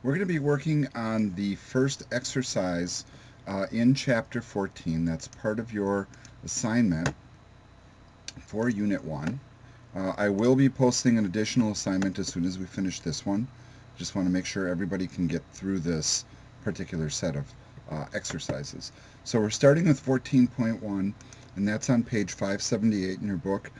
We're going to be working on the first exercise in Chapter 14. That's part of your assignment for Unit 1. I will be posting an additional assignment as soon as we finish this one. Just want to make sure everybody can get through this particular set of exercises. So we're starting with 14.1, and that's on page 578 in your book.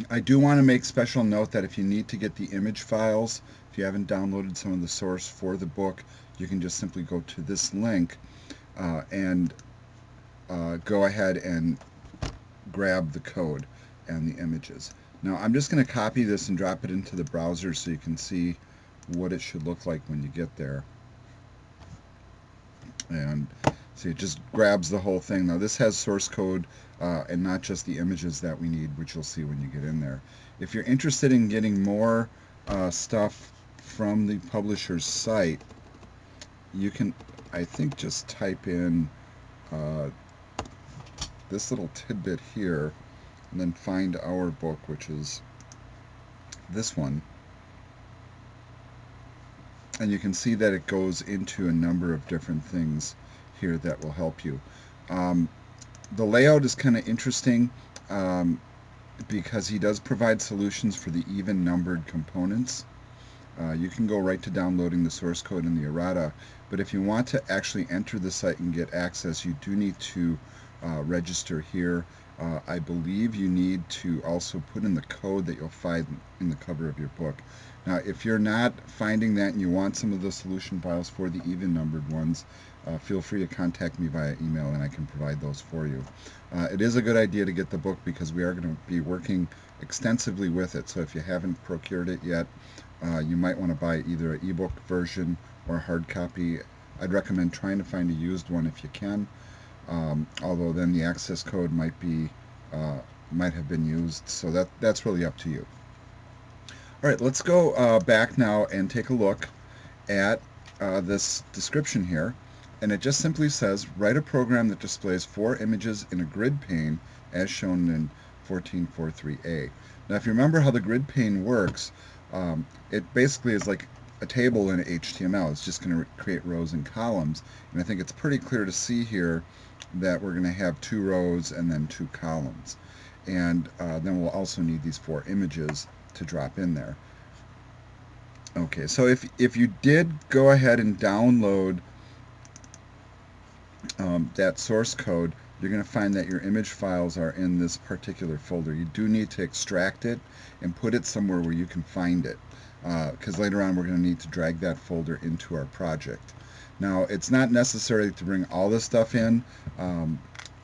I do want to make special note that if you need to get the image files, if you haven't downloaded some of the source for the book, you can just simply go to this link and go ahead and grab the code and the images. Now I'm just going to copy this and drop it into the browser so you can see what it should look like when you get there. And see, it just grabs the whole thing. Now this has source code and not just the images that we need, which you'll see when you get in there. If you're interested in getting more stuff from the publisher's site, you can, I think, just type in this little tidbit here and then find our book, which is this one. And you can see that it goes into a number of different things here that will help you. The layout is kind of interesting because he does provide solutions for the even numbered components. You can go right to downloading the source code in the errata, but if you want to actually enter the site and get access, you do need to register here. I believe you need to also put in the code that you'll find in the cover of your book. Now, if you're not finding that and you want some of the solution files for the even numbered ones, feel free to contact me via email and I can provide those for you. It is a good idea to get the book because we are going to be working extensively with it. So if you haven't procured it yet, you might want to buy either an ebook version or a hard copy. I'd recommend trying to find a used one if you can, although then the access code might have been used. So that's really up to you. All right, let's go back now and take a look at this description here. And it just simply says, write a program that displays 4 images in a grid pane as shown in 14.4.3a. Now, if you remember how the grid pane works, it basically is like a table in HTML. It's just going to create rows and columns. And I think it's pretty clear to see here that we're going to have 2 rows and then 2 columns. And then we'll also need these 4 images to drop in there. Okay, so if you did go ahead and download that source code, you're going to find that your image files are in this particular folder. You do need to extract it and put it somewhere where you can find it, because later on we're going to need to drag that folder into our project. Now, it's not necessary to bring all this stuff in,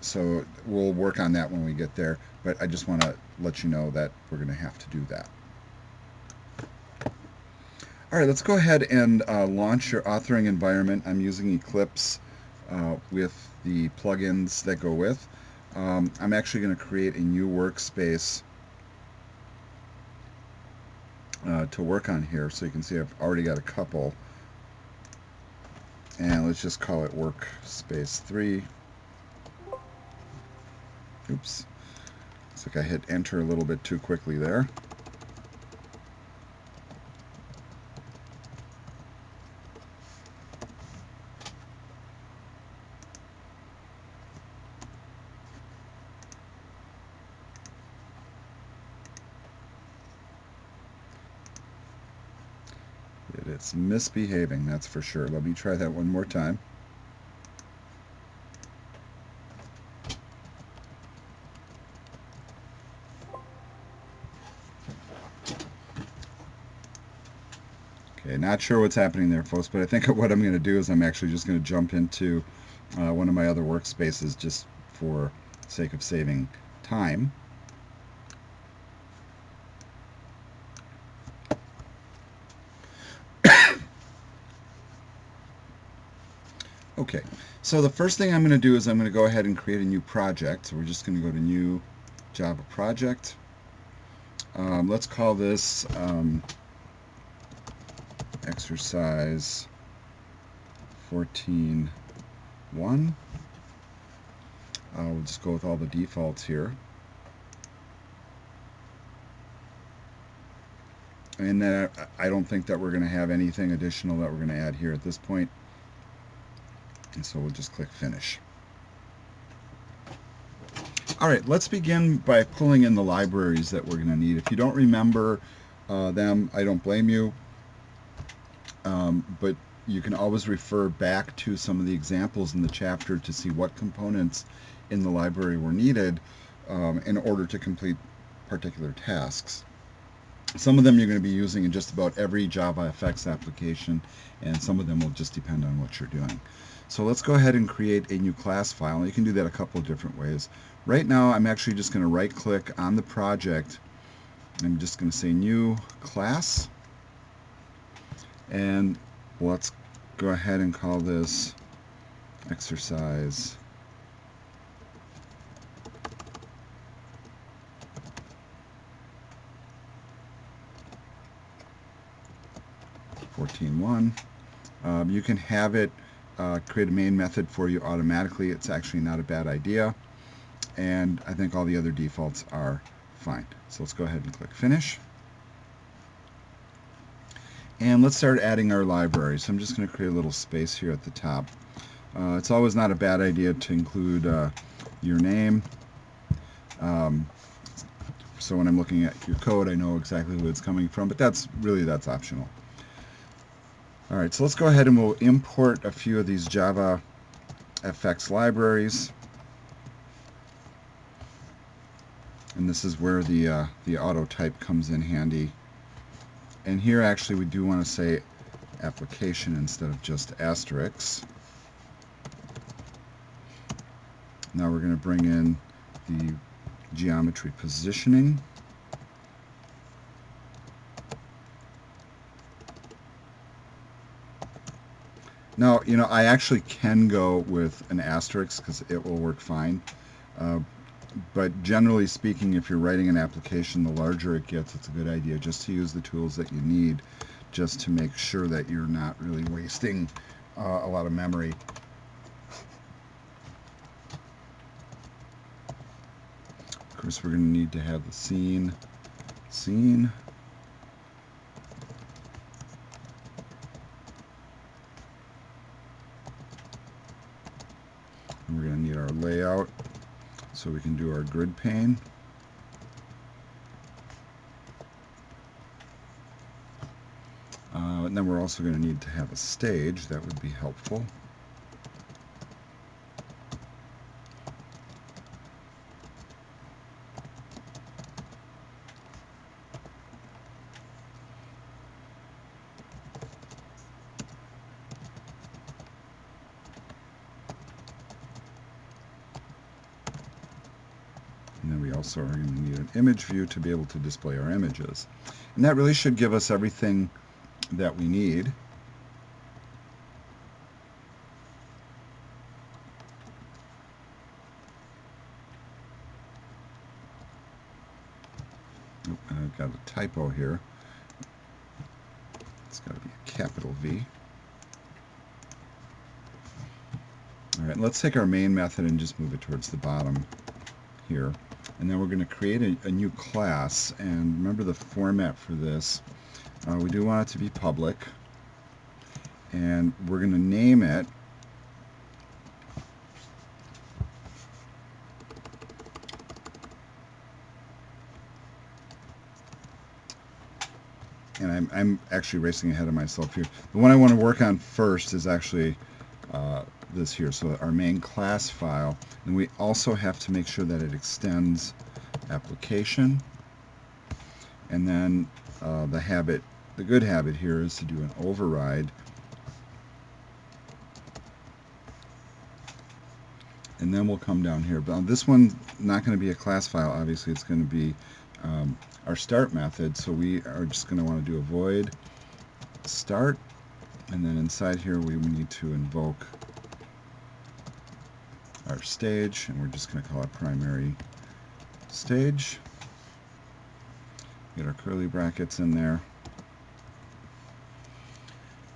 so we'll work on that when we get there, but I just want to let you know that we're going to have to do that. All right, let's go ahead and launch your authoring environment. I'm using Eclipse with the plugins that go with. I'm actually going to create a new workspace to work on here, so you can see I've already got a couple. And let's just call it Workspace 3. Oops. Looks like I hit enter a little bit too quickly there. It's misbehaving, that's for sure. Let me try that one more time. Okay, not sure what's happening there, folks, but I think what I'm going to do is I'm actually just going to jump into one of my other workspaces just for sake of saving time. Okay, so the first thing I'm going to do is I'm going to go ahead and create a new project. So we're just going to go to New Java Project. Let's call this Exercise 14.1. We'll just go with all the defaults here. And then I don't think that we're going to have anything additional that we're going to add here at this point. And so we'll just click Finish. All right, let's begin by pulling in the libraries that we're going to need. If you don't remember them, I don't blame you, but you can always refer back to some of the examples in the chapter to see what components in the library were needed in order to complete particular tasks. Some of them you're going to be using in just about every JavaFX application, and some of them will just depend on what you're doing. So let's go ahead and create a new class file. You can do that a couple of different ways. Right now, I'm actually just going to right-click on the project. I'm just going to say New Class, and let's go ahead and call this Exercise 14.1. You can have it create a main method for you automatically. It's actually not a bad idea, and I think all the other defaults are fine. So let's go ahead and click Finish. And let's start adding our library. So I'm just going to create a little space here at the top. It's always not a bad idea to include your name. So when I'm looking at your code, I know exactly who it's coming from, but that's optional. All right, so let's go ahead and we'll import a few of these JavaFX libraries. And this is where the auto type comes in handy. And here actually we do want to say application instead of just asterisks. Now we're going to bring in the geometry positioning. Now, you know, I actually can go with an asterisk because it will work fine. But generally speaking, if you're writing an application, the larger it gets, it's a good idea just to use the tools that you need, just to make sure that you're not really wasting a lot of memory. Of course, we're going to need to have the scene. And we're going to need our layout so we can do our grid pane. And then we're also going to need to have a stage. That would be helpful. And then we also are going to need an image view to be able to display our images. And that really should give us everything that we need. I've got a typo here. It's got to be a capital V. All right, let's take our main method and just move it towards the bottom here. And then we're going to create a new class. And remember the format for this. We do want it to be public. And we're going to name it and I'm actually racing ahead of myself here. The one I want to work on first is actually this here, so our main class file, and we also have to make sure that it extends application, and then the good habit here is to do an override, and then we'll come down here. But this one not going to be a class file, obviously it's going to be our start method, so we are just going to want to do a void start, and then inside here we need to invoke our stage, and we're just going to call it primary stage. Get our curly brackets in there.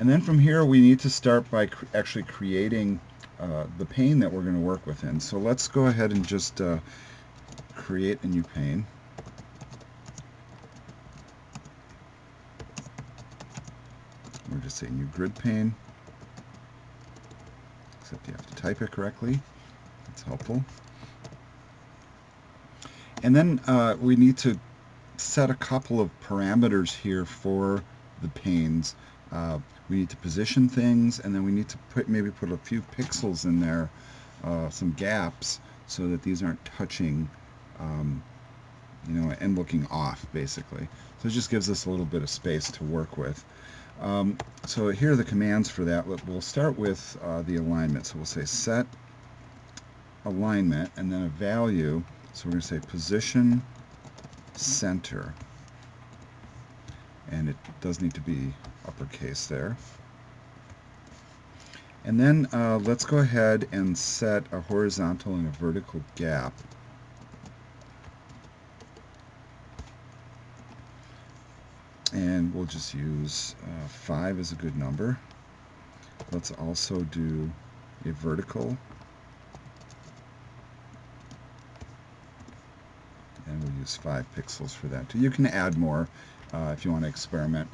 And then from here we need to start by actually creating the pane that we're going to work within. So let's go ahead and just create a new pane. we're just saying new grid pane, except you have to type it correctly. That's helpful. And then we need to set a couple of parameters here for the panes. We need to position things, and then we need to maybe put a few pixels in there, some gaps, so that these aren't touching, you know, and looking off, basically. So it just gives us a little bit of space to work with. So here are the commands for that. We'll start with the alignment. So we'll say set alignment, and then a value. So we're going to say position center, and it does need to be uppercase there. And then let's go ahead and set a horizontal and a vertical gap. And we'll just use 5 as a good number. Let's also do a vertical, and we'll use 5 pixels for that too. You can add more if you want to experiment.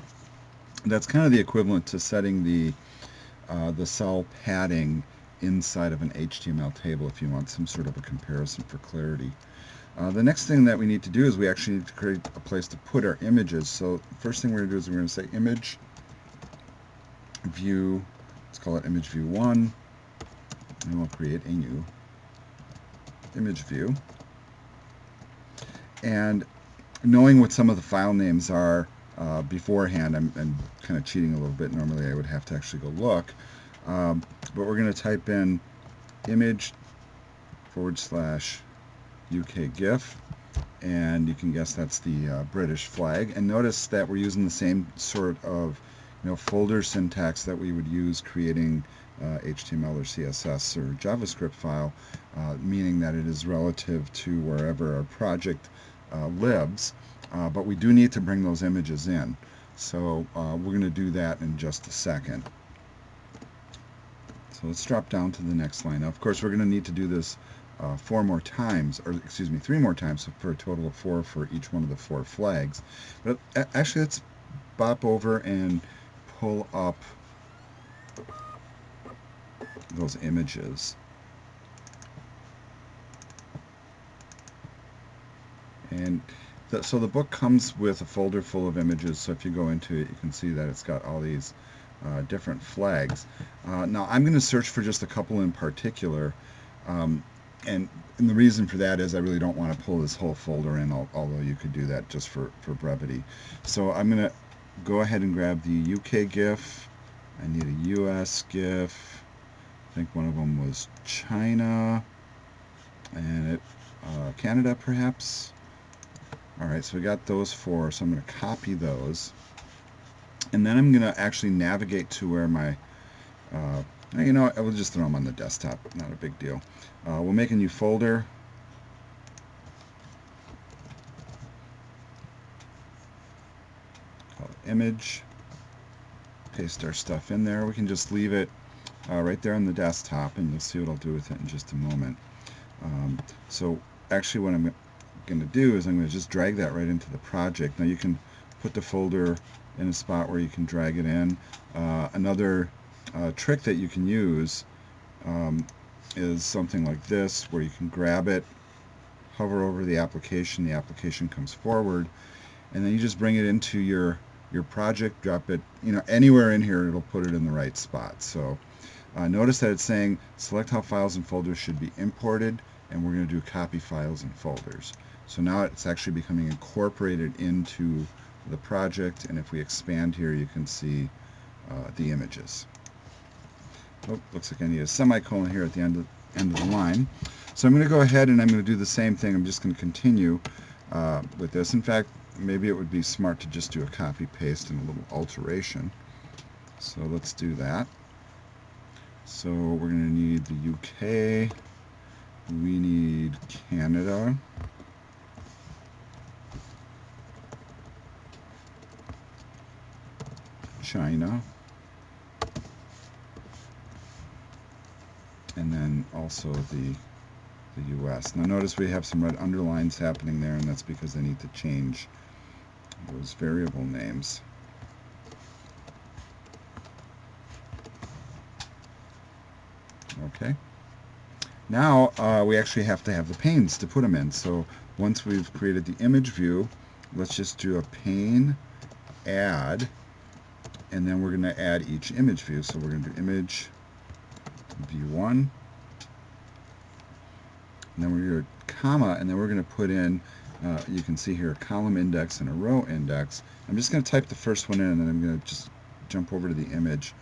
That's kind of the equivalent to setting the cell padding inside of an HTML table if you want some sort of a comparison for clarity. The next thing that we need to do is we actually need to create a place to put our images. So first thing we're going to do is we're going to say image view, let's call it image view 1, and we'll create a new image view. And knowing what some of the file names are beforehand, I'm kind of cheating a little bit. Normally I would have to actually go look, but we're going to type in image /UK GIF, and you can guess that's the British flag. And notice that we're using the same sort of folder syntax that we would use creating HTML or CSS or JavaScript file, meaning that it is relative to wherever our project lives, but we do need to bring those images in. So we're going to do that in just a second. So let's drop down to the next line. Now, of course, we're going to need to do this 4 more times, or excuse me, 3 more times, so for a total of 4 for each one of the 4 flags. But actually, let's bop over and pull up those images. And so the book comes with a folder full of images, so if you go into it, you can see that it's got all these different flags. Now, I'm going to search for just a couple in particular, and the reason for that is I really don't want to pull this whole folder in, although you could do that just for brevity. So I'm going to go ahead and grab the UK GIF. I need a US GIF. I think one of them was China, and Canada perhaps. Alright, so we got those 4, so I'm going to copy those, and then I'm going to actually navigate to where my you know what, I will just throw them on the desktop, not a big deal. We'll make a new folder, call it image, paste our stuff in there. We can just leave it right there on the desktop, and you'll see what I'll do with it in just a moment. So actually what I'm going to do is I'm going to just drag that right into the project. Now you can put the folder in a spot where you can drag it in. Another trick that you can use is something like this, where you can grab it, hover over the application comes forward, and then you just bring it into your project, drop it anywhere in here, it'll put it in the right spot. So notice that it's saying select how files and folders should be imported, and we're going to do copy files and folders. So now it's actually becoming incorporated into the project, and if we expand here, you can see the images. Oh, looks like I need a semicolon here at the end of the line. So I'm going to go ahead and I'm going to do the same thing. I'm just going to continue with this. In fact, maybe it would be smart to just do a copy paste and a little alteration. So let's do that. So we're going to need the UK. We need Canada. China. And then also the US. Now notice we have some red underlines happening there, and that's because I need to change those variable names. Okay. Now we actually have to have the panes to put them in. So once we've created the image view, let's just do a pane add, and then we're going to add each image view. So we're going to do image view 1, and then we're going to comma, and then we're going to put in, you can see here, a column index and a row index. I'm just going to type the first one in, and then I'm going to just jump over to the image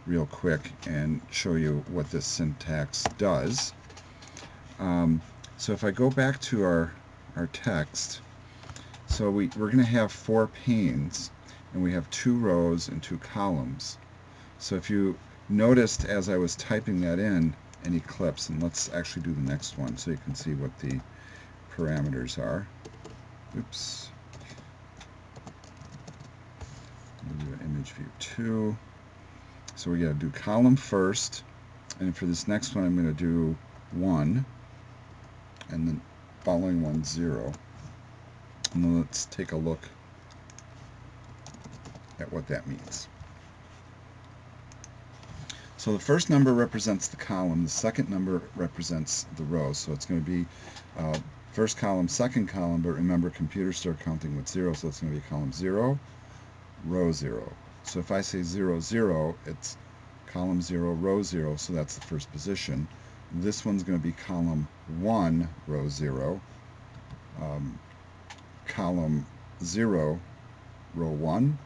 real quick and show you what this syntax does. So if I go back to our text, so we're going to have 4 panes, and we have 2 rows and 2 columns. So if you noticed as I was typing that in Eclipse, and let's actually do the next one so you can see what the parameters are. Oops. We'll do image view 2. So we got to do column first, and for this next one I'm going to do 1, and then following one 0. And then let's take a look at what that means. So the first number represents the column, the second number represents the row. So it's going to be first column, second column, but remember computers start counting with 0, so it's going to be column 0, row 0. So if I say 0, 0, it's column 0, row 0, so that's the first position. This one's going to be column 1, row 0, column 0, row 1,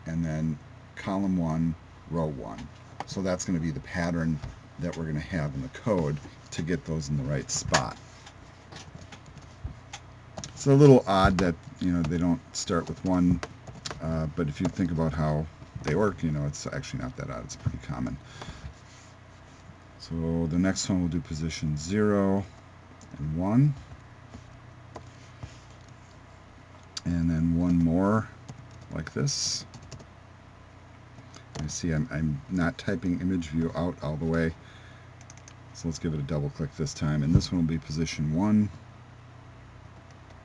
and then column 1, row 1. So that's going to be the pattern that we're going to have in the code to get those in the right spot. It's a little odd that they don't start with 1, but if you think about how they work, it's actually not that odd. It's pretty common. So the next one we'll do position 0 and 1, and then one more like this. You see I'm not typing image view out all the way, so let's give it a double click this time, and this one will be position 1,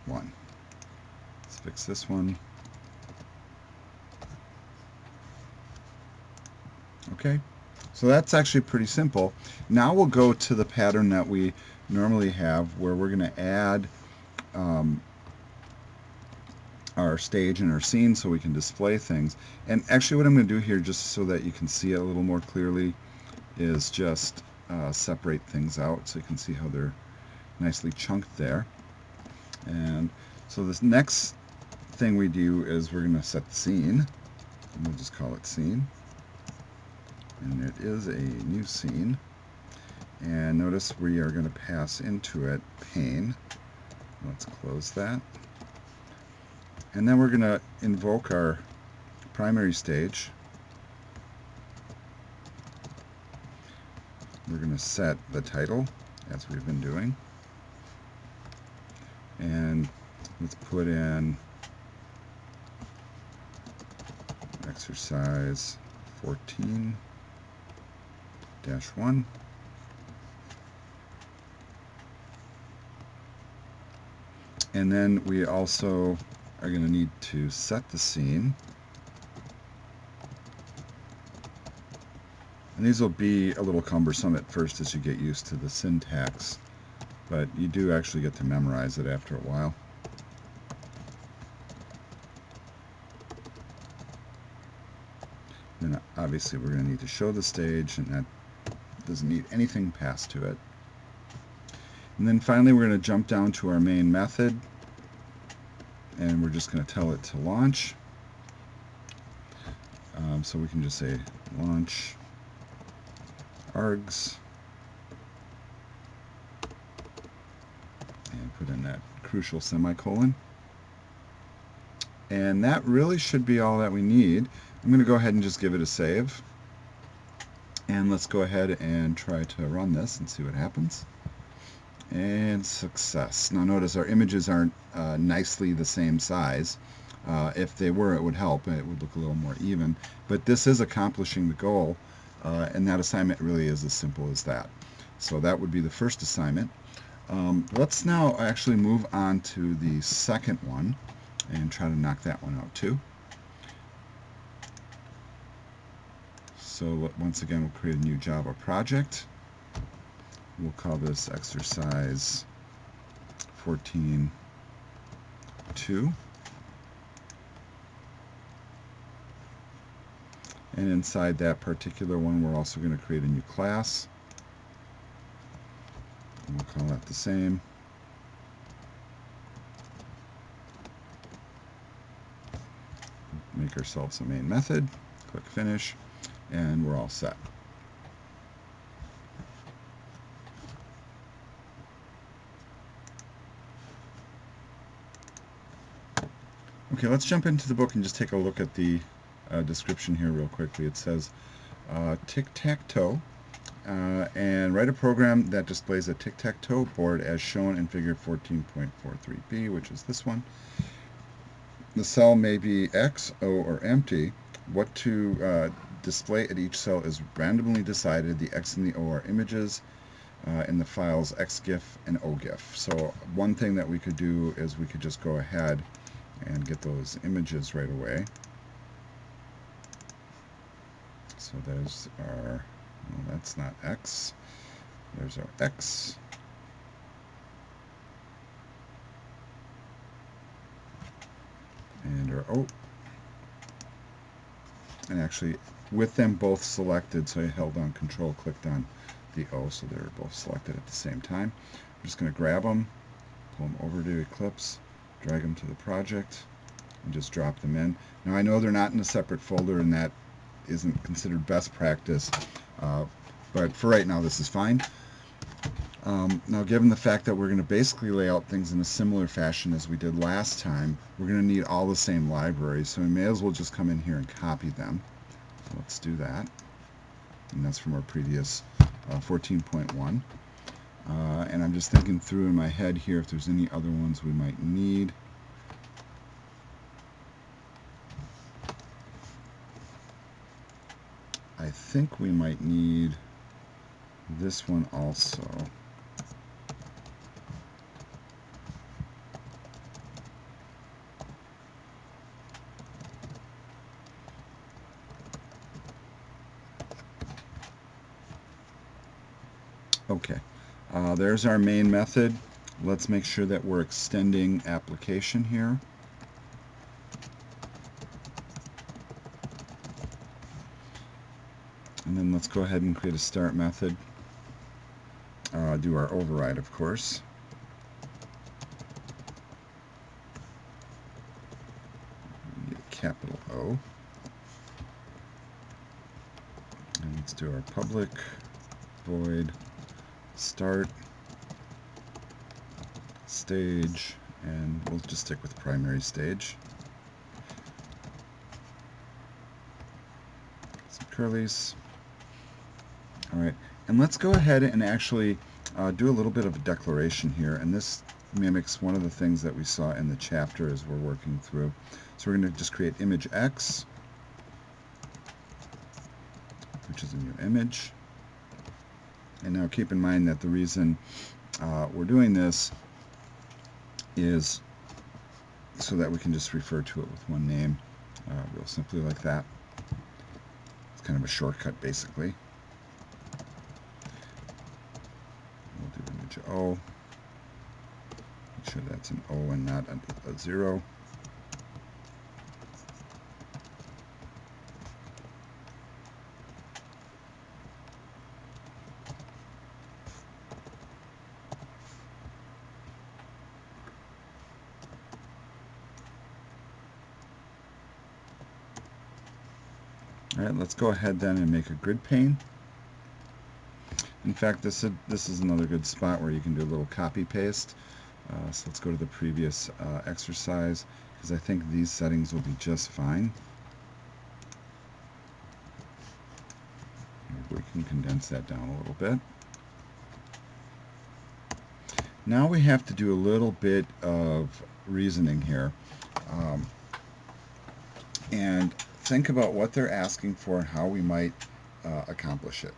1. Let's fix this one. Okay, so that's actually pretty simple. Now we'll go to the pattern that we normally have, where we're going to add our stage and our scene so we can display things. And actually what I'm going to do here, just so that you can see it a little more clearly, is just separate things out so you can see how they're nicely chunked there. And so this next thing we do is we're going to set the scene, and we'll just call it scene. And it is a new scene. And notice we are going to pass into it pane. Let's close that. And then we're going to invoke our primary stage. We're going to set the title, as we've been doing. And let's put in exercise 14-1. And then we also are going to need to set the scene. And these will be a little cumbersome at first as you get used to the syntax, but you do actually get to memorize it after a while. Then obviously we're going to need to show the stage, and that doesn't need anything passed to it. And then finally we're going to jump down to our main method, and we're just going to tell it to launch. So we can just say launch args and put in that crucial semicolon. And that really should be all that we need. I'm going to go ahead and just give it a save. And let's go ahead and try to run this and see what happens. And success. Now notice our images aren't nicely the same size. If they were, it would help. It would look a little more even. But this is accomplishing the goal, and that assignment really is as simple as that. So that would be the first assignment. Let's now actually move on to the second one and try to knock that one out too. So once again, we'll create a new Java project. We'll call this exercise 14.2. And inside that particular one, we're also going to create a new class. And we'll call that the same. Make ourselves a main method. Click Finish, and we're all set. Okay, let's jump into the book and just take a look at the description here real quickly. It says tic-tac-toe, and write a program that displays a tic-tac-toe board as shown in figure 14.43b, which is this one. The cell may be X, O, or empty. What to display at each cell is randomly decided. The X and the O are images in the files XGIF and OGIF. So one thing that we could do is we could just go ahead and get those images right away. So there's our, well, that's not X. There's our X. And our O. And actually, with them both selected, so I held down Control, clicked on the O, so they're both selected at the same time. I'm just going to grab them, pull them over to Eclipse, drag them to the project, and just drop them in. Now I know they're not in a separate folder, and that isn't considered best practice, but for right now this is fine. Now given the fact that we're going to basically lay out things in a similar fashion as we did last time, we're going to need all the same libraries, so we may as well just come in here and copy them. So let's do that, and that's from our previous 14.1. And I'm just thinking through in my head here if there's any other ones we might need. I think we might need this one also. Okay, there's our main method. Let's make sure that we're extending application here. And then let's go ahead and create a start method. Do our override, of course. We need a capital O. And let's do our public void start stage, and we'll just stick with primary stage. Some curlies. All right, and let's go ahead and actually do a little bit of a declaration here, and this mimics one of the things that we saw in the chapter as we're working through. So we're going to just create image X, which is a new image. And now keep in mind that the reason we're doing this is so that we can just refer to it with one name, real simply like that. It's kind of a shortcut, basically. We'll do image O. Make sure that's an O and not a 0. All right, let's go ahead then and make a grid pane. In fact, this is another good spot where you can do a little copy paste. So let's go to the previous exercise, because I think these settings will be just fine. We can condense that down a little bit. Now we have to do a little bit of reasoning here. And think about what they're asking for and how we might accomplish it.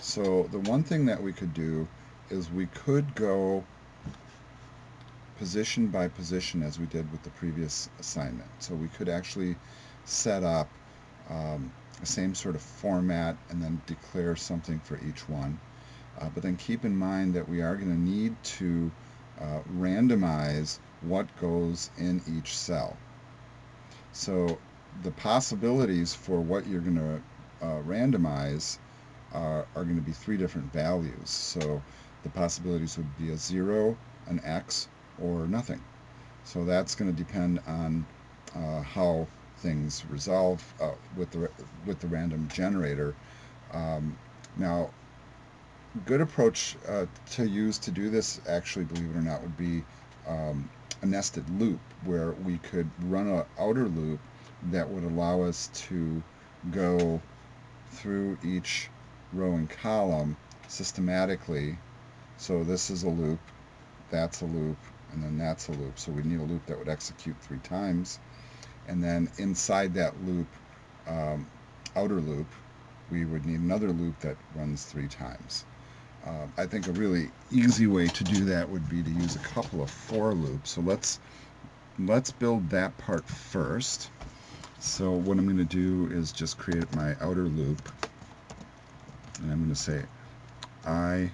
So the one thing that we could do is we could go position by position as we did with the previous assignment. So we could actually set up the same sort of format and then declare something for each one. But then keep in mind that we are going to need to randomize what goes in each cell. So the possibilities for what you're going to randomize are going to be three different values. So the possibilities would be a 0, an X, or nothing. So that's going to depend on how things resolve with the random generator. Now, good approach to use to do this, actually, believe it or not, would be a nested loop where we could run an outer loop that would allow us to go through each row and column systematically. So this is a loop, that's a loop, and then that's a loop. So we need a loop that would execute 3 times. And then inside that loop, outer loop, we would need another loop that runs 3 times. I think a really easy way to do that would be to use a couple of for loops. So let's build that part first. So what I'm going to do is just create my outer loop, and I'm going to say I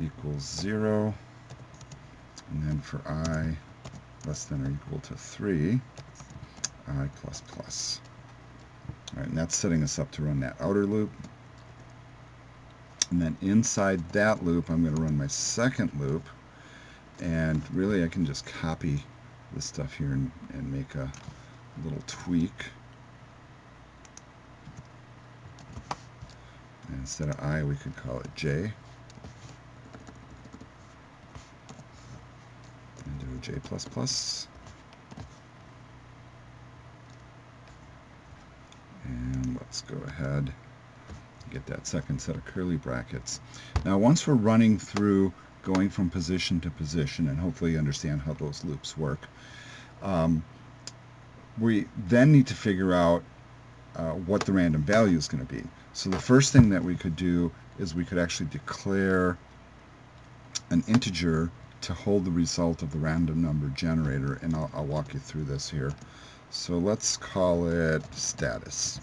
equals 0, and then for I less than or equal to 3, I plus plus. All right, and that's setting us up to run that outer loop. And then inside that loop, I'm going to run my second loop. And really, I can just copy this stuff here and make a little tweak. And instead of I, we could call it J. And do a J plus plus. And let's go ahead and get that second set of curly brackets. Now, once we're running through going from position to position, and hopefully you understand how those loops work, we then need to figure out what the random value is going to be. So the first thing that we could do is we could actually declare an integer to hold the result of the random number generator, and I'll walk you through this here. So let's call it status.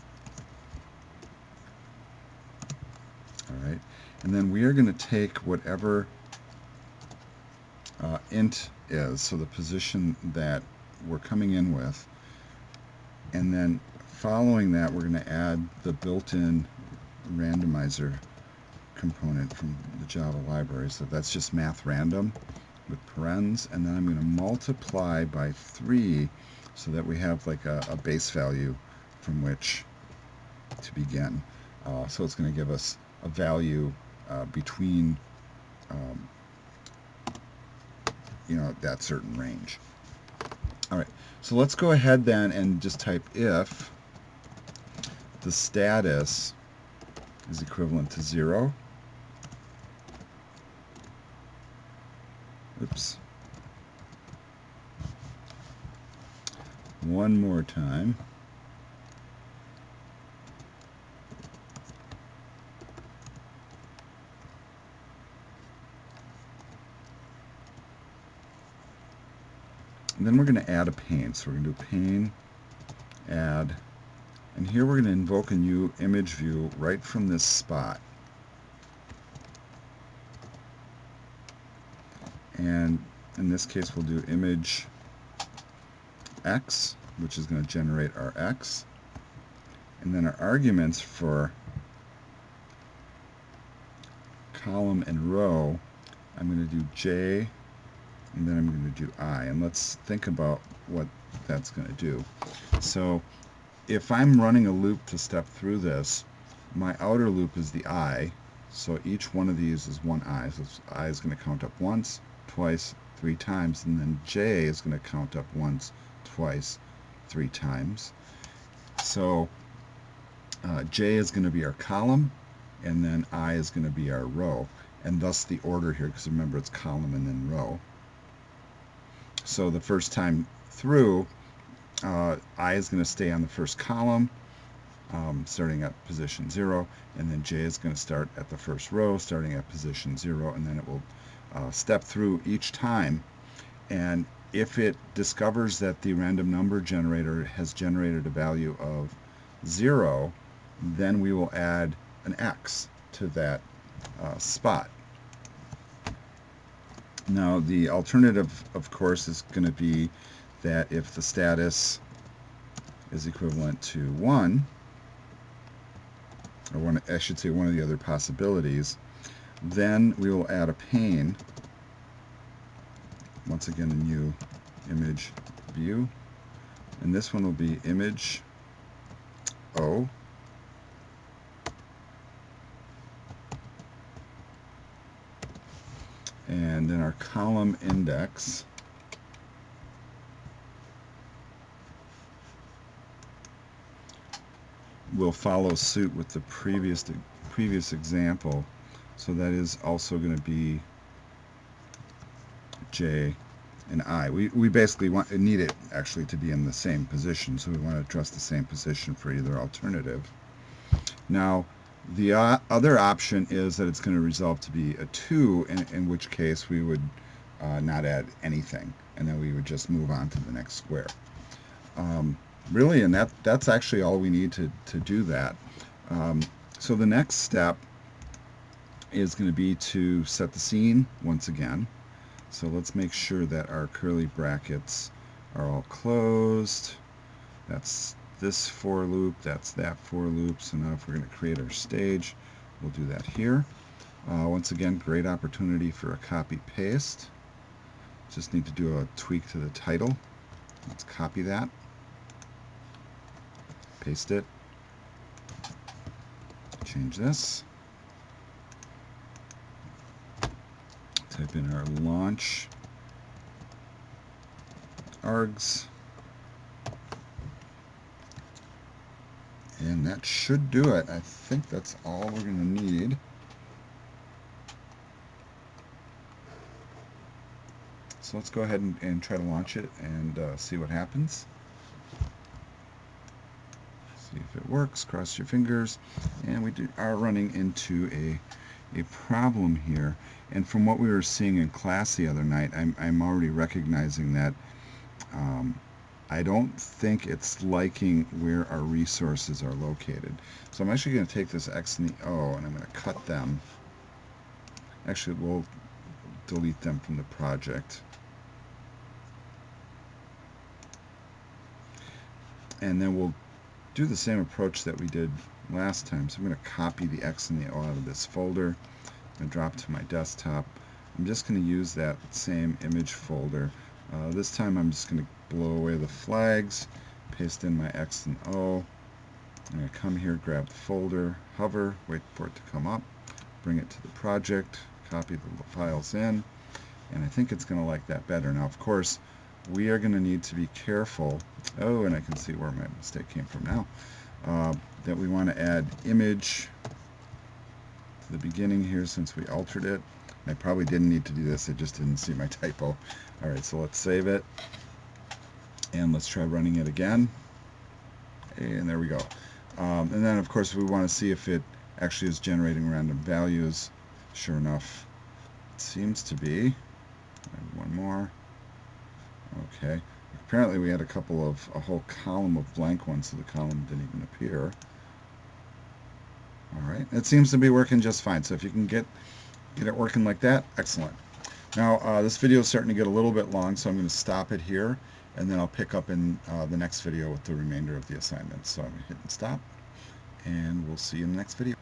All right, and then we are going to take whatever int is, so the position that we're coming in with, and then following that we're going to add the built-in randomizer component from the Java library. So that's just math random with parens, and then I'm going to multiply by 3 so that we have like a base value from which to begin. So it's going to give us a value between that certain range. All right, so let's go ahead then and just type if the status is equivalent to 0. Oops. One more time. And then we're going to add a pane. So we're going to do pane, add, and here we're going to invoke a new image view right from this spot. And in this case, we'll do image x, which is going to generate our x. And then our arguments for column and row, I'm going to do j, and then I'm going to do I. And let's think about what that's going to do. So if I'm running a loop to step through this, my outer loop is the I. So each one of these is one I. So I is going to count up once, twice, 3 times, and then j is going to count up once, twice, 3 times. So j is going to be our column, and then I is going to be our row, and thus the order here, because remember it's column and then row. So the first time through, I is going to stay on the first column, starting at position 0, and then j is going to start at the first row, starting at position 0, and then it will step through each time. And if it discovers that the random number generator has generated a value of 0, then we will add an X to that spot. Now the alternative, of course, is going to be that if the status is equivalent to 1, or one, I should say one of the other possibilities, then we will add a pane, once again a new image view, and this one will be image O, and then our column index will follow suit with the previous example, so that is also going to be J and I. We basically need it actually to be in the same position, so we want to trust the same position for either alternative. Now the other option is that it's going to resolve to be a 2, in which case we would not add anything, and then we would just move on to the next square. Really, and that's actually all we need to do that. So the next step is going to be to set the scene once again. So let's make sure that our curly brackets are all closed. That's this for loop, that's that for loop. So now if we're going to create our stage, we'll do that here. Once again, great opportunity for a copy paste. Just need to do a tweak to the title. Let's copy that, paste it, change this, type in our launch args, and that should do it. I think that's all we're going to need. So let's go ahead and try to launch it and see what happens. See if it works. Cross your fingers. And we are running into a problem here. And from what we were seeing in class the other night, I'm already recognizing that I don't think it's liking where our resources are located. So I'm actually going to take this X and the O and I'm going to cut them. Actually, we'll delete them from the project. And then we'll do the same approach that we did last time. So I'm going to copy the X and the O out of this folder and drop to my desktop. I'm just going to use that same image folder. This time I'm just going to blow away the flags, paste in my X and O. I'm going to come here, grab the folder, hover, wait for it to come up, bring it to the project, copy the files in, and I think it's going to like that better. Now, of course, we are going to need to be careful. Oh, and I can see where my mistake came from now. That we want to add image to the beginning here since we altered it. I probably didn't need to do this. I just didn't see my typo. All right, so let's save it. And let's try running it again. And there we go. And then, of course, we want to see if it actually is generating random values. Sure enough, it seems to be. One more. Okay. Apparently we had a whole column of blank ones, so the column didn't even appear. All right. It seems to be working just fine. So if you can get it working like that, excellent. Now, this video is starting to get a little bit long, so I'm going to stop it here, and then I'll pick up in the next video with the remainder of the assignment. So I'm going to hit and stop, and we'll see you in the next video.